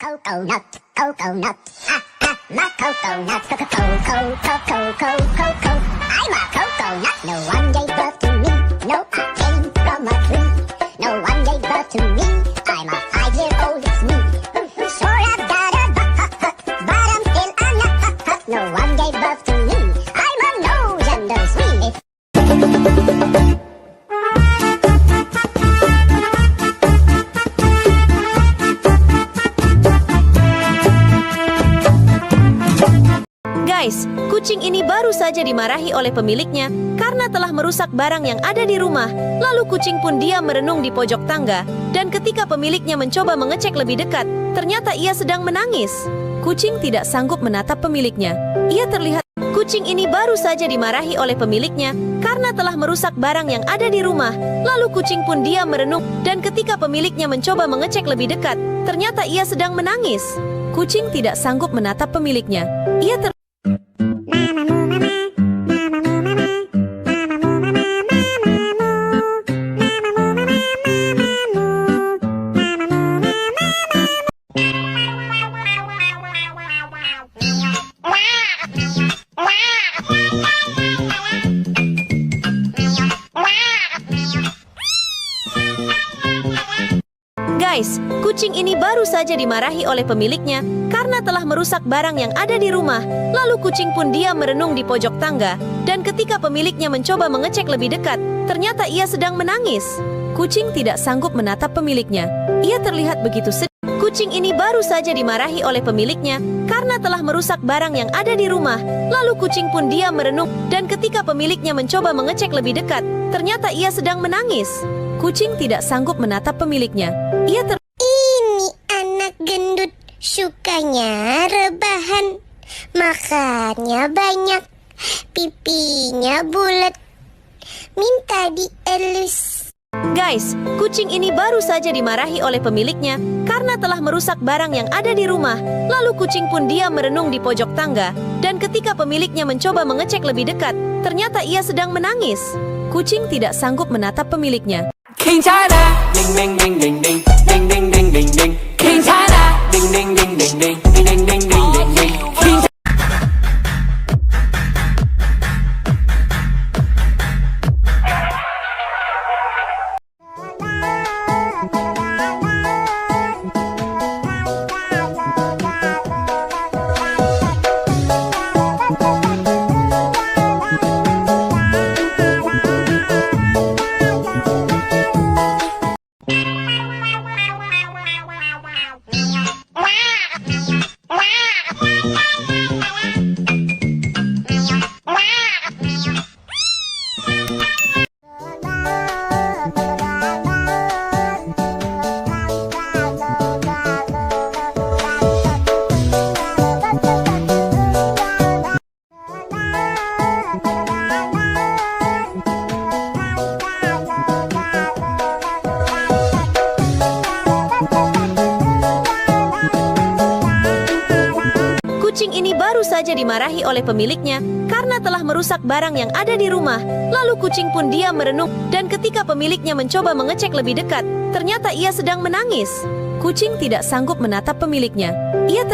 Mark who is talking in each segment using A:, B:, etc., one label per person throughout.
A: Coconut, coconut, ha ha, my coconut, co-co-co-co-co-co-co-co. I'm a coconut, no one gave birth to me. No, I came from a tree. No one gave birth to me. I'm a 5-year-old, it's me. Sure, I've got a butt, but I'm still a nut. No one gave birth to me. I'm a no gender sweet.
B: Guys, kucing ini baru saja dimarahi oleh pemiliknya karena telah merusak barang yang ada di rumah. Lalu kucing pun diam merenung di pojok tangga, dan ketika pemiliknya mencoba mengecek lebih dekat, ternyata ia sedang menangis. Kucing tidak sanggup menatap pemiliknya. Ia terlihat kucing ini baru saja dimarahi oleh pemiliknya karena telah merusak barang yang ada di rumah. Lalu kucing pun diam merenung, dan ketika pemiliknya mencoba mengecek lebih dekat, ternyata ia sedang menangis. Kucing tidak sanggup menatap pemiliknya. Ia Guys, kucing ini baru saja dimarahi oleh pemiliknya karena telah merusak barang yang ada di rumah. Lalu kucing pun diam merenung di pojok tangga, dan ketika pemiliknya mencoba mengecek lebih dekat, ternyata ia sedang menangis. Kucing tidak sanggup menatap pemiliknya. Ia terlihat begitu sedih. Kucing ini baru saja dimarahi oleh pemiliknya karena telah merusak barang yang ada di rumah. Lalu kucing pun diam merenung, dan ketika pemiliknya mencoba mengecek lebih dekat, ternyata ia sedang menangis. Kucing tidak sanggup menatap pemiliknya.
C: Ini anak gendut sukanya rebahan, makannya banyak, pipinya bulat, minta dielus.
B: Guys, kucing ini baru saja dimarahi oleh pemiliknya karena telah merusak barang yang ada di rumah. Lalu kucing pun diam merenung di pojok tangga, dan ketika pemiliknya mencoba mengecek lebih dekat, ternyata ia sedang menangis. Kucing tidak sanggup menatap pemiliknya.
D: King China, ding ding ding ding ding ding ding ding ding ding. King China, ding ding ding ding ding ding ding ding ding ding. King
B: Kucing ini baru saja dimarahi oleh pemiliknya karena telah merusak barang yang ada di rumah. Lalu kucing pun diam merenung, dan ketika pemiliknya mencoba mengecek lebih dekat, ternyata ia sedang menangis. Kucing tidak sanggup menatap pemiliknya. Ia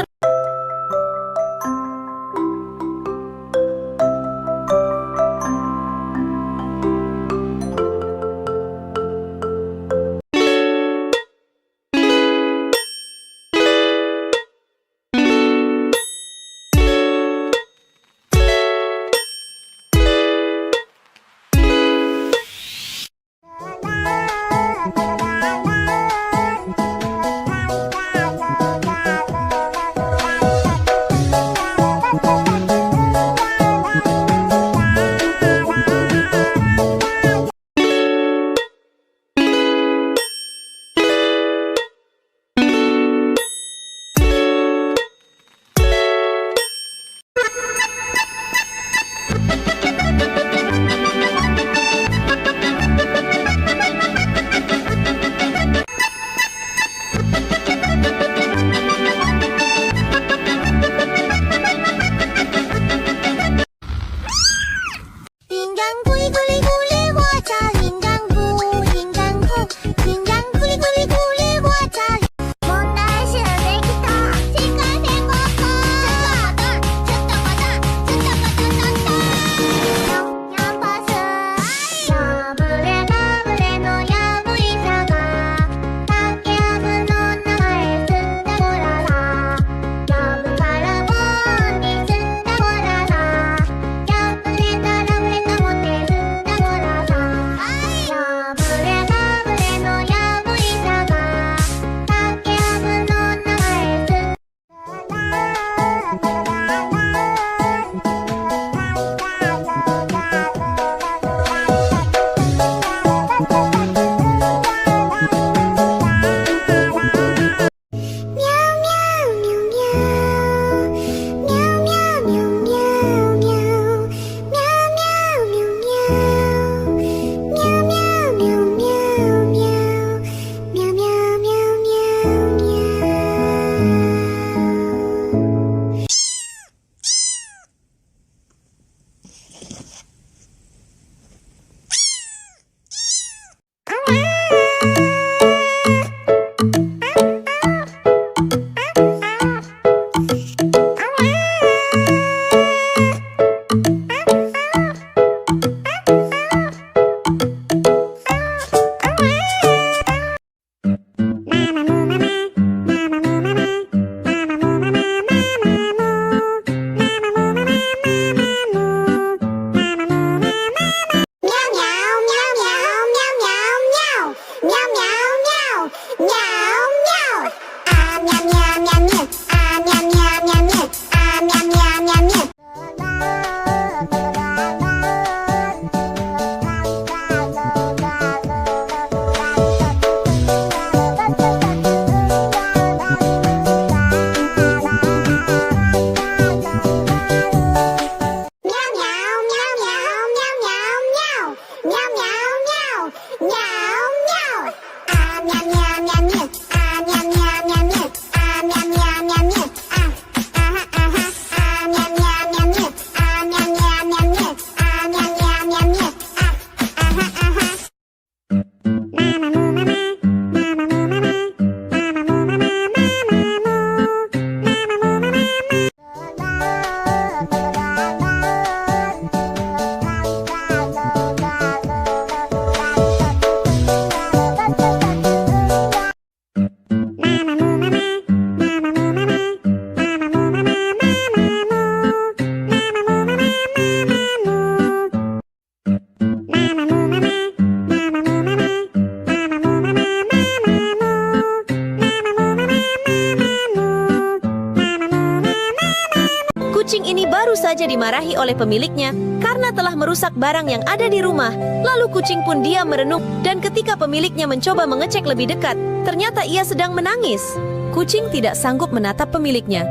B: Kucing ini baru saja dimarahi oleh pemiliknya karena telah merusak barang yang ada di rumah. Lalu kucing pun diam merenung, dan ketika pemiliknya mencoba mengecek lebih dekat, ternyata ia sedang menangis. Kucing tidak sanggup menatap pemiliknya.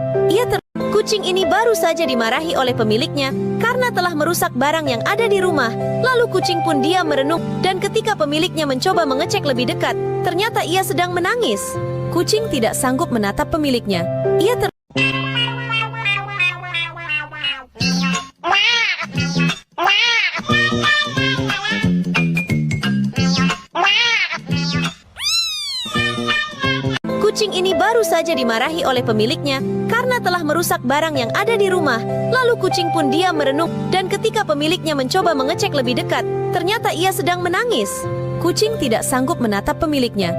B: Kucing ini baru saja dimarahi oleh pemiliknya karena telah merusak barang yang ada di rumah. Lalu kucing pun diam merenung, dan ketika pemiliknya mencoba mengecek lebih dekat, ternyata ia sedang menangis. Kucing tidak sanggup menatap pemiliknya. Kucing ini baru saja dimarahi oleh pemiliknya karena telah merusak barang yang ada di rumah. Lalu kucing pun diam merenung, dan ketika pemiliknya mencoba mengecek lebih dekat, ternyata ia sedang menangis. Kucing tidak sanggup menatap pemiliknya.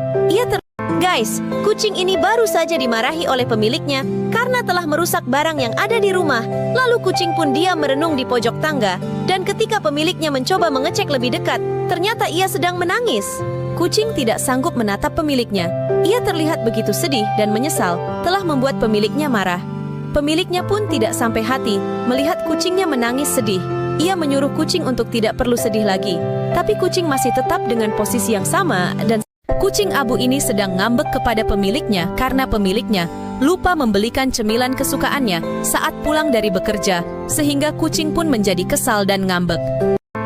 B: Guys, kucing ini baru saja dimarahi oleh pemiliknya karena telah merusak barang yang ada di rumah. Lalu kucing pun diam merenung di pojok tangga, dan ketika pemiliknya mencoba mengecek lebih dekat, ternyata ia sedang menangis. Kucing tidak sanggup menatap pemiliknya. Ia terlihat begitu sedih dan menyesal telah membuat pemiliknya marah. Pemiliknya pun tidak sampai hati melihat kucingnya menangis sedih. Ia menyuruh kucing untuk tidak perlu sedih lagi. Tapi kucing masih tetap dengan posisi yang sama, dan kucing abu ini sedang ngambek kepada pemiliknya karena pemiliknya lupa membelikan cemilan kesukaannya saat pulang dari bekerja, sehingga kucing pun menjadi kesal dan ngambek.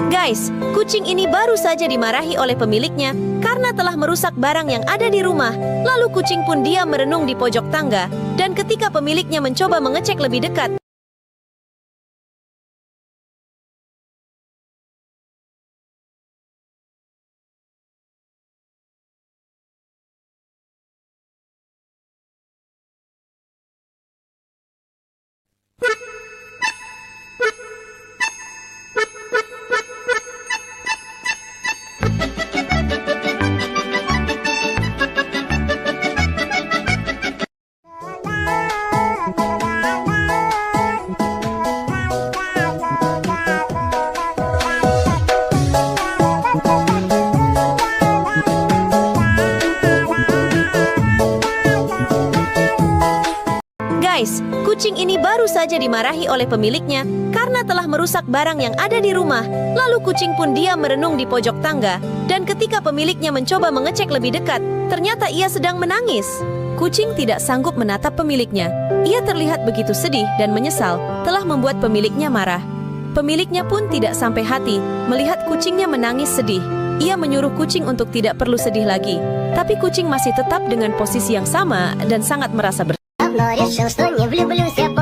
B: Guys, kucing ini baru saja dimarahi oleh pemiliknya karena telah merusak barang yang ada di rumah. Lalu kucing pun diam merenung di pojok tangga, dan ketika pemiliknya mencoba mengecek lebih dekat, Guys, kucing ini baru saja dimarahi oleh pemiliknya karena telah merusak barang yang ada di rumah. Lalu kucing pun diam merenung di pojok tangga, dan ketika pemiliknya mencoba mengecek lebih dekat, ternyata ia sedang menangis. Kucing tidak sanggup menatap pemiliknya. Ia terlihat begitu sedih dan menyesal telah membuat pemiliknya marah. Pemiliknya pun tidak sampai hati melihat kucingnya menangis sedih. Ia menyuruh kucing untuk tidak perlu sedih lagi. Tapi kucing masih tetap dengan posisi yang sama dan sangat merasa bersalah.
A: Давно решил, что не влюблюсь я